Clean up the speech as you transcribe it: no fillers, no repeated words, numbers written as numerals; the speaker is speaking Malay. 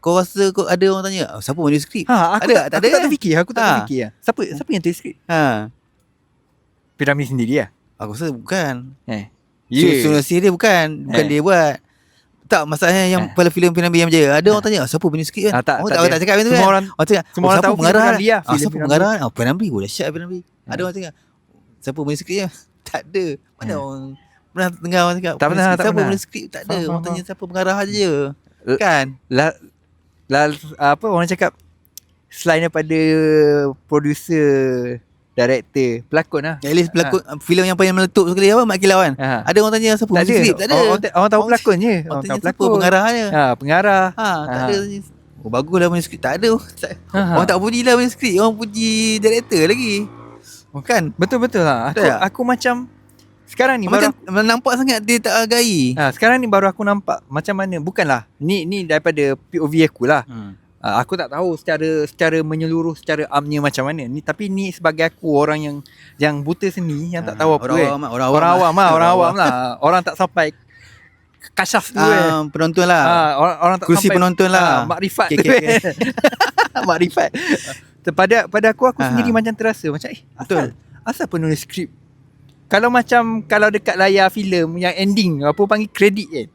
kau rasa kau ada orang tanya, siapa menulis skrip? Aku Ada? tak ada kan? terfikir. Aku tak terfikir. Siapa yang tulis skrip? Piramli sendiri lah. Aku rasa bukan. Yeah. Dia bukan dia buat. Tak, masalahnya yang pada filem Piramli yang berjaya, ada orang tanya, siapa penulis skrip kan? Tak cakap macam tu kan. Orang cakap, semua orang tahu pengarah Piramli lah. Siapa pengarah? Piramli. Dahsyat Piramli. Ada orang cakap, siapa penulis skrip? Tak ada. Mana orang pernah dengar orang cakap, siapa penulis skrip? Tak ada. Orang tanya siapa pengarah je. Kan? Apa orang cakap, selain daripada producer, director, pelakon lah. At least pelakon filem yang paling meletup sekali Mat Kilau kan. Ada orang tanya siapa penulis skrip? Tak ada. Orang tahu pelakon je. Orang tanya siapa pengarahnya. Pengarah. Tak ada. Baguslah penulis skrip. Tak ada. Orang tak puji lah penulis skrip. Orang puji director lagi. Kan? Betul-betul lah. Aku macam sekarang ni macam nampak sangat dia tak hargai. Sekarang ni baru aku nampak macam mana. Bukanlah ni daripada POV aku lah. Aku tak tahu secara menyeluruh, secara amnya macam mana ni, tapi ni sebagai aku orang yang buta seni, yang tak tahu apa orang awam lah. Orang tak sampai kasyaf tu penonton lah. Orang tak kursi sampai penonton lah. Makrifat tu. Makrifat. Pada aku sendiri macam terasa macam asal penulis skrip. Kalau dekat layar filem yang ending apa panggil kredit kan.